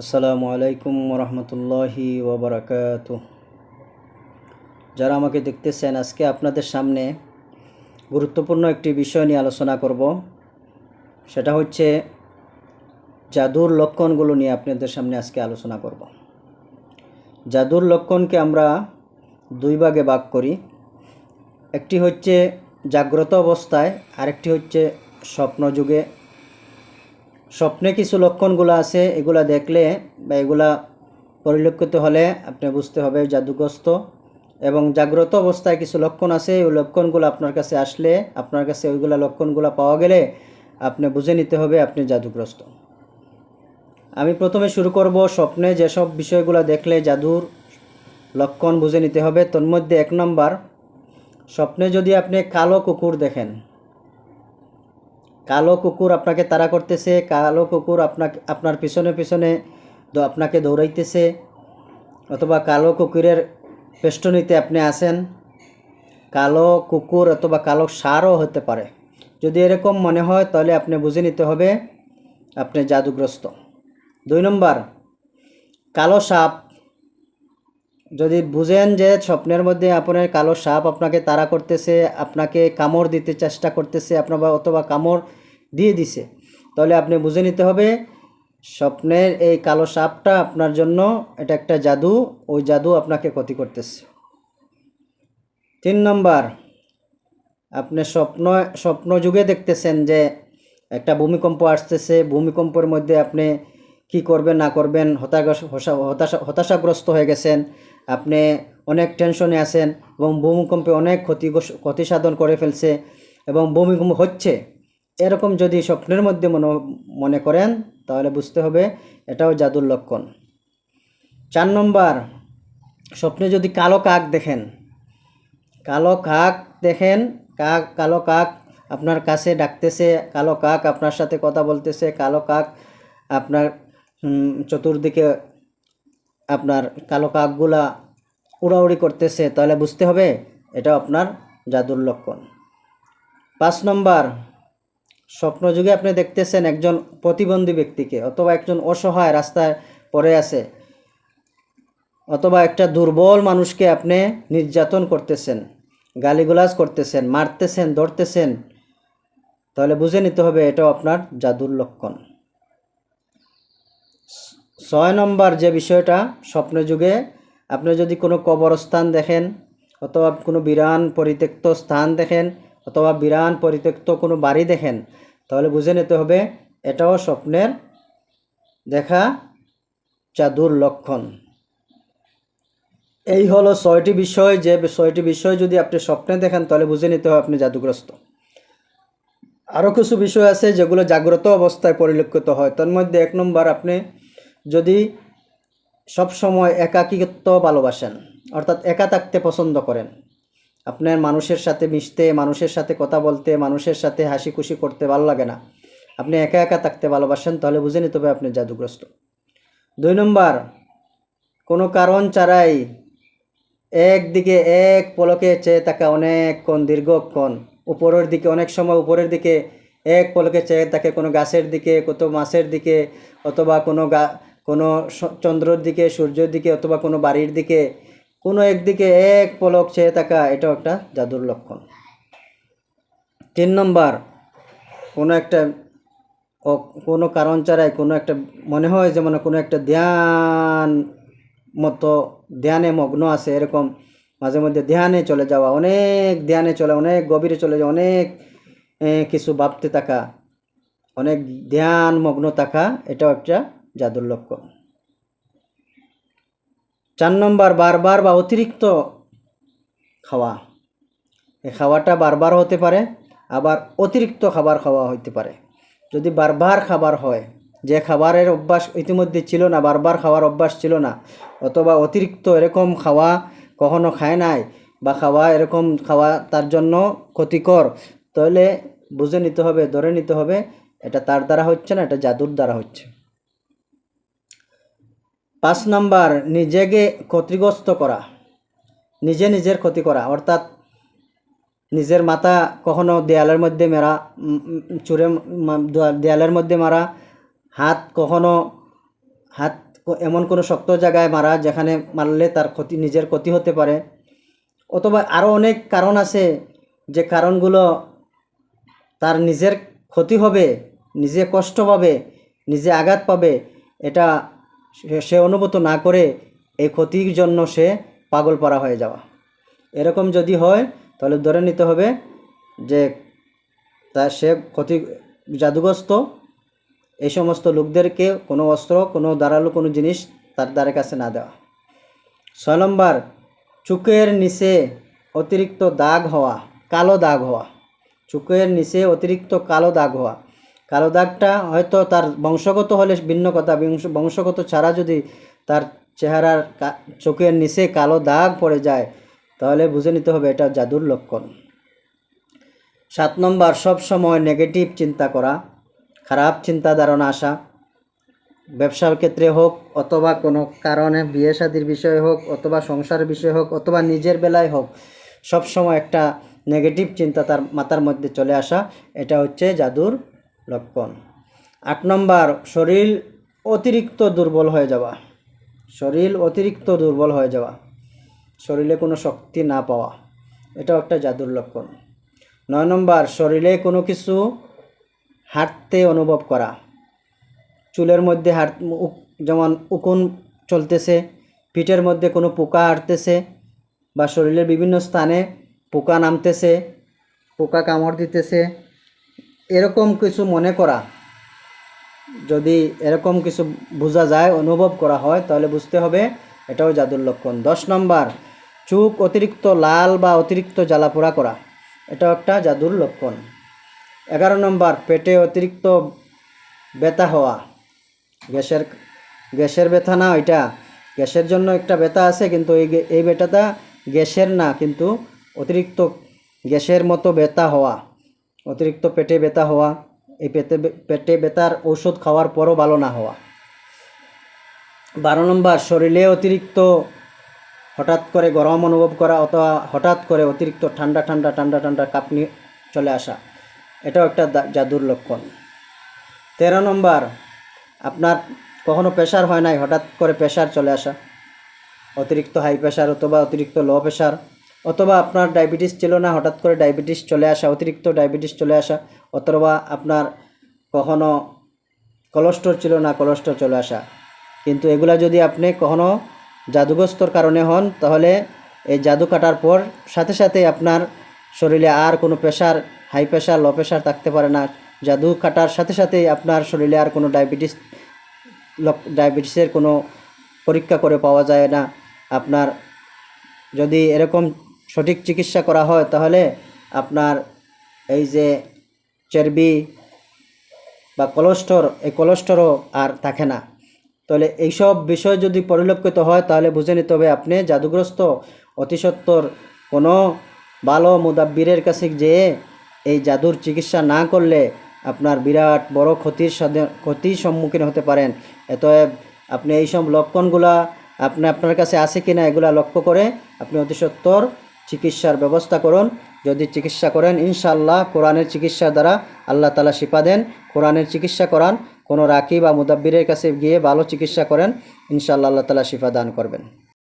আসসালামু আলাইকুম রহমতুল্লাহি ওবরাকাতুহ। যারা আমাকে দেখতেছেন, আজকে আপনাদের সামনে গুরুত্বপূর্ণ একটি বিষয় নিয়ে আলোচনা করব। সেটা হচ্ছে জাদুর লক্ষণগুলো নিয়ে আপনাদের সামনে আজকে আলোচনা করব। জাদুর লক্ষণকে আমরা দুই ভাগে ভাগ করি। একটি হচ্ছে জাগ্রত অবস্থায়, আরেকটি হচ্ছে স্বপ্নযুগে। স্বপ্নে কিছু লক্ষণগুলো আছে, এগুলা দেখলে বা এগুলা পরিলক্ষিত হলে আপনি বুঝতে হবে জাদুগ্রস্ত। এবং জাগ্রত অবস্থায় কিছু লক্ষণ আছে, ওই লক্ষণগুলো আপনার কাছে আসলে, আপনার কাছে ওইগুলা লক্ষণগুলো পাওয়া গেলে আপনি বুঝে নিতে হবে আপনি জাদুগ্রস্ত। আমি প্রথমে শুরু করব স্বপ্নে যেসব বিষয়গুলো দেখলে জাদুর লক্ষণ বুঝে নিতে হবে। তোর মধ্যে 1 নম্বর, স্বপ্নে যদি আপনি কালো কুকুর দেখেন, কালো কুকুর আপনাকে তাড়া করতেছে, কালো কুকুর আপনার পিছনে পিছনে আপনাকে দৌড়াইতেছে, অথবা কালো কুকুরের পেষ্টনীতে আপনি আছেন, কালো কুকুর অথবা কালো ষাঁড়ও হতে পারে। যদি এরকম মনে হয় তাহলে আপনি বুঝে নিতে হবে আপনি জাদুগ্রস্ত। 2 নম্বর, কালো সাপ। যদি বুঝেন যে স্বপ্নের মধ্যে আপনার কালো সাপ আপনাকে তাড়া করতেছে, আপনাকে কামড় দিতে চেষ্টা করতেছে, আপনার অথবা কামড় দিয়ে দিছে, তাহলে আপনি বুঝে নিতে হবে স্বপ্নের এই কালো সাপটা আপনার জন্য এটা একটা জাদু, ওই জাদু আপনাকে ক্ষতি করতেছে। 3 নম্বর, আপনি স্বপ্নযুগে দেখতেছেন যে একটা ভূমিকম্প আসতেছে, ভূমিকম্পের মধ্যে আপনি কি করবেন না করবেন হতাশাগ্রস্ত হয়ে গেছেন, আপনি অনেক টেনশনে আছেন এবং ভূমিকম্পে অনেক ক্ষতি সাধন করে ফেলছে এবং ভূমিকম্প হচ্ছে, এরকম যদি স্বপ্নের মধ্যে মনে করেন তাহলে বুঝতে হবে এটাও জাদুর লক্ষণ। 4 নম্বর, স্বপ্নে যদি কালো কাক দেখেন, কালো কাক দেখেন, কালো কাক আপনার কাছে ডাকতেছে, কালো কাক আপনার সাথে কথা বলতেছে, কালো কাক আপনার চতুর্দিকে আপনার কালো কাকগুলা উড়াউড়ি করতেছে, তাহলে বুঝতে হবে এটা আপনার জাদুর লক্ষণ। 5 নম্বর, স্বপ্নযুগে আপনি দেখতেছেন একজন প্রতিবন্ধী ব্যক্তিকে, অথবা একজন অসহায় রাস্তায় পড়ে আছে, অথবা একটা দুর্বল মানুষকে আপনি নির্যাতন করতেছেন, গালিগালাজ করতেছেন, মারতেছেন, ধরতেছেন, তাহলে বুঝে নিতে হবে এটাও আপনার জাদুর লক্ষণ। 6 নম্বর যে বিষয়টা, স্বপ্নযুগে আপনি যদি কোনো কবরস্থান দেখেন, অথবা কোনো বিরান পরিত্যক্ত স্থান দেখেন, অথবা বিরান পরিত্যক্ত কোনো বাড়ি দেখেন, তাহলে বুঝে নিতে হবে এটাও স্বপ্নের দেখা জাদুর লক্ষণ। এই হলো 6টি বিষয়, যে 6টি বিষয় যদি আপনি স্বপ্নে দেখেন তাহলে বুঝে নিতে হবে আপনি জাদুগ্রস্ত। আরও কিছু বিষয় আছে যেগুলো জাগ্রত অবস্থায় পরিলক্ষিত হয়। তার মধ্যে 1 নম্বর, আপনি যদি সব সময় একাকিত্ব ভালোবাসেন, অর্থাৎ একা থাকতে পছন্দ করেন, আপনার মানুষের সাথে মিশতে, মানুষের সাথে কথা বলতে, মানুষের সাথে হাসি খুশি করতে ভালো লাগে না, আপনি একা একা থাকতে ভালোবাসেন, তাহলে বুঝে নিতে হবে আপনি জাদুগ্রস্ত। 2 নম্বর, কোনো কারণ ছাড়াই একদিকে এক পলকে চেয়ে থাকা অনেকক্ষণ, দীর্ঘক্ষণ উপরের দিকে, অনেক সময় উপরের দিকে এক পলকে চেয়ে থাকে, কোনো গাছের দিকে, কত মাছের দিকে, অথবা কোনো চন্দ্রের দিকে, সূর্যের দিকে, অথবা কোনো বাড়ির দিকে, কোনো একদিকে এক পলক চেয়ে থাকা, এটাও একটা জাদুর লক্ষণ। 3 নম্বর, কোনো একটা কোনো কারণ ছাড়াই কোনো একটা মনে হয় যেমন কোনো একটা ধ্যানে মগ্ন আছে, এরকম মাঝে মধ্যে ধ্যানে চলে যাওয়া, অনেক ধ্যানে চলে, অনেক গভীরে চলে যাওয়া, অনেক কিছু ভাবতে থাকা, অনেক ধ্যান মগ্ন থাকা, এটাও একটা জাদুর লক্ষণ। 4 নম্বর, বারবার বা অতিরিক্ত খাওয়া। এই খাওয়াটা বারবার হতে পারে, আবার অতিরিক্ত খাবার খাওয়া হতে পারে। যদি বারবার খাবার হয়, যে খাবারের অভ্যাস ইতিমধ্যে ছিল না, বারবার খাওয়ার অভ্যাস ছিল না, অথবা অতিরিক্ত এরকম খাওয়া কখনো খায় নাই, বা এরকম খাওয়া তার জন্য ক্ষতিকর, তাহলে বুঝে নিতে হবে, ধরে নিতে হবে এটা তার দ্বারা হচ্ছে না, এটা জাদুর দ্বারা হচ্ছে। 5 নম্বর, নিজেকে ক্ষতিগ্রস্ত করা, নিজের ক্ষতি করা, অর্থাৎ নিজের মাথা কখনো দেয়ালের মধ্যে মারা, দেয়ালের মধ্যে মারা, হাত এমন কোনো শক্ত জায়গায় মারা যেখানে মারলে তার ক্ষতি, নিজের ক্ষতি হতে পারে, অথবা আরও অনেক কারণ আছে যে কারণগুলো তার নিজের ক্ষতি হবে, নিজে কষ্ট পাবে, নিজে আঘাত পাবে, এটা সে অনুভূত না করে এই ক্ষতির জন্য সে পাগল পারা হয়ে যাওয়া, এরকম যদি হয় তাহলে ধরে নিতে হবে যে সে ক্ষতি জাদুগ্রস্ত। এই সমস্ত লোকদেরকে কোনো অস্ত্র, কোনো ধারালো কোনো জিনিস তার দ্বারের কাছে না দেওয়া। 6 নম্বর, চোখের নিচে অতিরিক্ত দাগ হওয়া, কালো দাগ হওয়া। চোখের নিচে অতিরিক্ত কালো দাগ হওয়া। কালো দাগটা হয়তো তার বংশগত হলে ভিন্ন কথা, বংশগত ছাড়া যদি তার চেহারার চোখের নিচে কালো দাগ পড়ে যায় তাহলে বুঝে নিতে হবে এটা জাদুর লক্ষণ। 7 নম্বর, সব সময় নেগেটিভ চিন্তা করা, খারাপ চিন্তা ধারণা আসা, ব্যবসার ক্ষেত্রে হোক অথবা কোনো কারণে বিয়ে শাদীর বিষয়ে হোক অথবা সংসারের বিষয়ে হোক অথবা নিজের বেলায় হোক, সব সময় একটা নেগেটিভ চিন্তা তার মাথার মধ্যে চলে আসা, এটা হচ্ছে জাদুর লক্ষণ। 8 নম্বর, শরীর অতিরিক্ত দুর্বল হয়ে যাওয়া, শরীর অতিরিক্ত দুর্বল হয়ে যাওয়া, শরীরে কোনো শক্তি না পাওয়া, এটাও একটা জাদুর লক্ষণ। 9 নম্বর, শরীরে কোনো কিছু হাঁটতে অনুভব করা, চুলের মধ্যে যেমন উকুন চলতেছে, পিঠের মধ্যে কোনো পোকা হাঁটতেছে, বা শরীরের বিভিন্ন স্থানে পোকা নামতেছে, পোকা কামড় দিতেছে, এরকম কিছু মনে করা। যদি এরকম কিছু বোঝা যায়, অনুভব করা হয়, তাহলে বুঝতে হবে এটাও জাদুর লক্ষণ। 10 নম্বর, চোখ অতিরিক্ত লাল বা অতিরিক্ত জ্বালাপোড়া করা, এটাও একটা জাদুর লক্ষণ। 11 নম্বর, পেটে অতিরিক্ত ব্যথা হওয়া, গ্যাসের ব্যথা না, এটা গ্যাসের জন্য একটা ব্যথা আছে, কিন্তু এই ব্যথাটা গ্যাসের না, কিন্তু অতিরিক্ত গ্যাসের মতো ব্যথা হওয়া, অতিরিক্ত পেটে ব্যথা হওয়া, এই পেটে ব্যথার ঔষধ খাওয়ার পরও ভালো না হওয়া। 12 নম্বর, শরীরে অতিরিক্ত হঠাৎ করে গরম অনুভব করা অথবা হঠাৎ করে অতিরিক্ত ঠান্ডা ঠান্ডা ঠান্ডা ঠান্ডা কাঁপুনি চলে আসা, এটাও একটা জাদুর লক্ষণ। 13 নম্বর, আপনার কখনো প্রেশার হয় নাই, হঠাৎ করে প্রেশার চলে আসা, অতিরিক্ত হাই প্রেশার অথবা অতিরিক্ত লো প্রেশার, অথবা আপনার ডায়াবেটিস ছিল না, হঠাৎ করে ডায়াবেটিস চলে আসা, অতিরিক্ত ডায়াবেটিস চলে আসা, অথবা আপনার কখনো কোলেস্ট্রল ছিল না, কোলেস্ট্রল চলে আসা। কিন্তু এগুলা যদি আপনি কখনো জাদুগ্রস্তর কারণে হন, তাহলে এই জাদু কাটার পর সাথে সাথে আপনার শরীরে আর কোনো pressure, high pressure, low pressure থাকতে পারে না। জাদু কাটার সাথে সাথেই আপনার শরীরে আর কোনো ডায়াবেটিসের কোনো পরীক্ষা করে পাওয়া যায় না। আপনার যদি এরকম সঠিক চিকিৎসা করা হয় তাহলে আপনার এই যে চর্বি বা কোলেস্ট্রল, এই কোলেস্ট্রলও আর থাকে না। তাহলে এইসব বিষয় যদি পরিলক্ষিত হয় তাহলে বুঝে নিতে হবে আপনি জাদুগ্রস্ত। অতিসত্বর কোনো ভালো মুদাব্বিরের কাছে যেয়ে এই জাদুর চিকিৎসা না করলে আপনার বিরাট বড় ক্ষতির সম্মুখীন হতে পারেন। অতএব আপনি এইসব লক্ষণগুলা আপনার কাছে আছে কিনা এগুলা লক্ষ্য করে আপনি অতিসত্বর চিকিৎসার ব্যবস্থা করুন। যদি চিকিৎসা করেন ইনশাআল্লাহ কোরআনের চিকিৎসার দ্বারা আল্লাহ তাআলা শিফা দেন। কোরআনের চিকিৎসা করান, কোনো রাকি বা মুদাব্বিরের কাছে গিয়ে ভালো চিকিৎসা করেন, ইনশাআল্লাহ আল্লাহ তাআলা শিফা দান করবেন।